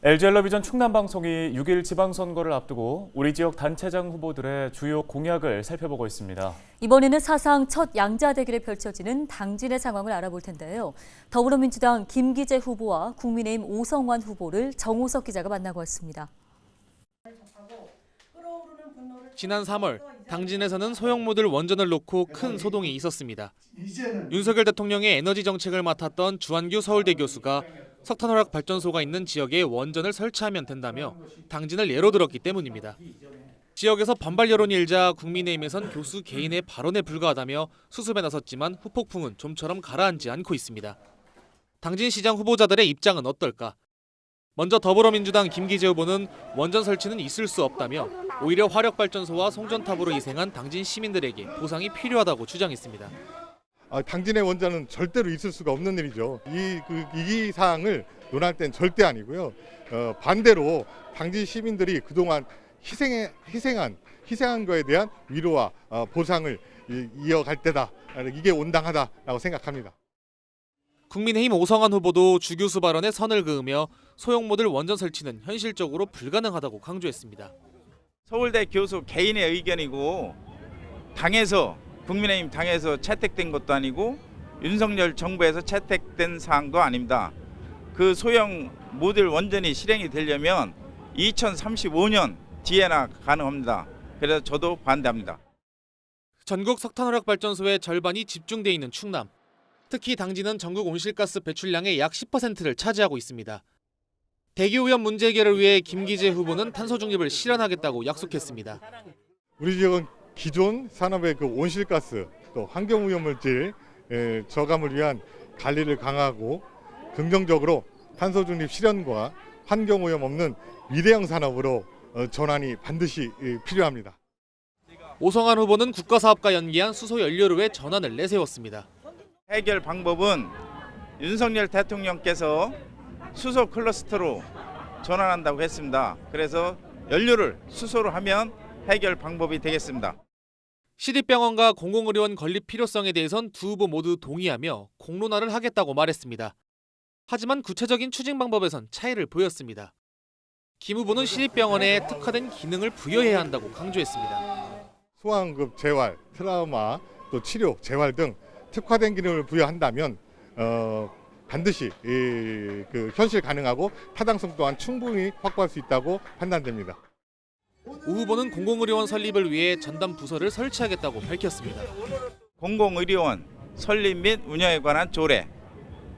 LG엘러비전 충남방송이 6일 지방선거를 앞두고 우리 지역 단체장 후보들의 주요 공약을 살펴보고 있습니다. 이번에는 사상 첫 양자 대결이 펼쳐지는 당진의 상황을 알아볼 텐데요. 더불어민주당 김기재 후보와 국민의힘 오성환 후보를 정우석 기자가 만나고 왔습니다. 지난 3월 당진에서는 소형모듈 원전을 놓고 큰 소동이 있었습니다. 윤석열 대통령의 에너지 정책을 맡았던 주한규 서울대 교수가 석탄화력 발전소가 있는 지역에 원전을 설치하면 된다며 당진을 예로 들었기 때문입니다. 지역에서 반발 여론이 일자 국민의힘에선 교수 개인의 발언에 불과하다며 수습에 나섰지만 후폭풍은 좀처럼 가라앉지 않고 있습니다. 당진시장 후보자들의 입장은 어떨까? 먼저 더불어민주당 김기재 후보는 원전 설치는 있을 수 없다며 오히려 화력발전소와 송전탑으로 희생한 당진 시민들에게 보상이 필요하다고 주장했습니다. 당진의 원전은 절대로 있을 수가 없는 일이죠. 이 사항을 논할 땐 절대 아니고요. 반대로 당진 시민들이 그동안 희생한 거에 대한 위로와 보상을 이어갈 때다. 이게 온당하다라고 생각합니다. 국민의힘 오성환 후보도 주 교수 발언에 선을 그으며 소형모듈 원전 설치는 현실적으로 불가능하다고 강조했습니다. 서울대 교수 개인의 의견이고 국민의힘 당에서 채택된 것도 아니고 윤석열 정부에서 채택된 사항도 아닙니다. 그 소형 모듈 원전이 실행이 되려면 2035년 뒤에나 가능합니다. 그래서 저도 반대합니다. 전국 석탄화력 발전소의 절반이 집중돼 있는 충남. 특히 당진은 전국 온실가스 배출량의 약 10%를 차지하고 있습니다. 대기오염 문제 해결을 위해 김기재 후보는 탄소 중립을 실현하겠다고 약속했습니다. 우리 지역은 기존 산업의 온실가스 또 환경오염물질 저감을 위한 관리를 강화하고 긍정적으로 탄소 중립 실현과 환경오염 없는 미래형 산업으로 전환이 반드시 필요합니다. 오성환 후보는 국가사업과 연계한 수소연료로의 전환을 내세웠습니다. 해결 방법은 윤석열 대통령께서 수소 클러스터로 전환한다고 했습니다. 그래서 연료를 수소로 하면 해결 방법이 되겠습니다. 시립병원과 공공의료원 건립 필요성에 대해선 두 후보 모두 동의하며 공론화를 하겠다고 말했습니다. 하지만 구체적인 추진 방법에선 차이를 보였습니다. 김 후보는 시립병원에 특화된 기능을 부여해야 한다고 강조했습니다. 소아응급 재활, 트라우마, 또 치료, 재활 등 특화된 기능을 부여한다면 반드시 현실 가능하고 타당성 또한 충분히 확보할 수 있다고 판단됩니다. 오 후보는 공공의료원 설립을 위해 전담 부서를 설치하겠다고 밝혔습니다. 공공의료원 설립 및 운영에 관한 조례,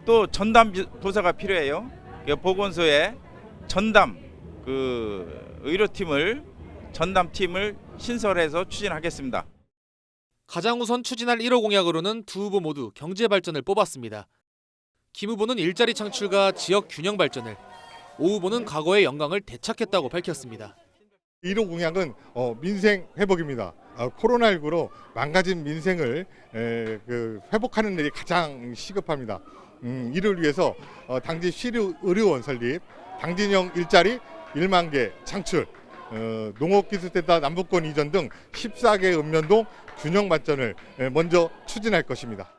또 전담 부서가 필요해요. 보건소에 전담 전담팀을 신설해서 추진하겠습니다. 가장 우선 추진할 1호 공약으로는 두 후보 모두 경제 발전을 뽑았습니다. 김 후보는 일자리 창출과 지역 균형 발전을, 오 후보는 과거의 영광을 되찾겠다고 밝혔습니다. 1호 공약은 민생 회복입니다. 코로나19로 망가진 민생을 회복하는 일이 가장 시급합니다. 이를 위해서 당진 시립의료원 설립, 당진형 일자리 1만 개 창출, 농업기술센터 남북권 이전 등 14개 읍면동 균형 발전을 먼저 추진할 것입니다.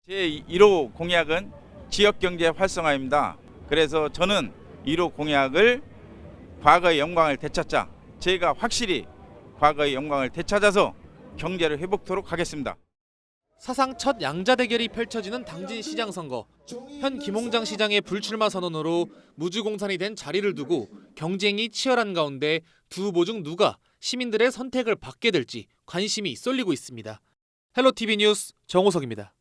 제 1호 공약은 지역경제 활성화입니다. 그래서 저는 1호 공약을 과거의 영광을 되찾자, 제가 확실히 과거의 영광을 되찾아서 경제를 회복토록 하겠습니다. 사상 첫 양자 대결이 펼쳐지는 당진 시장 선거. 현 김홍장 시장의 불출마 선언으로 무주공산이 된 자리를 두고 경쟁이 치열한 가운데 두 후보 중 누가 시민들의 선택을 받게 될지 관심이 쏠리고 있습니다. 헬로티비 뉴스 정호석입니다.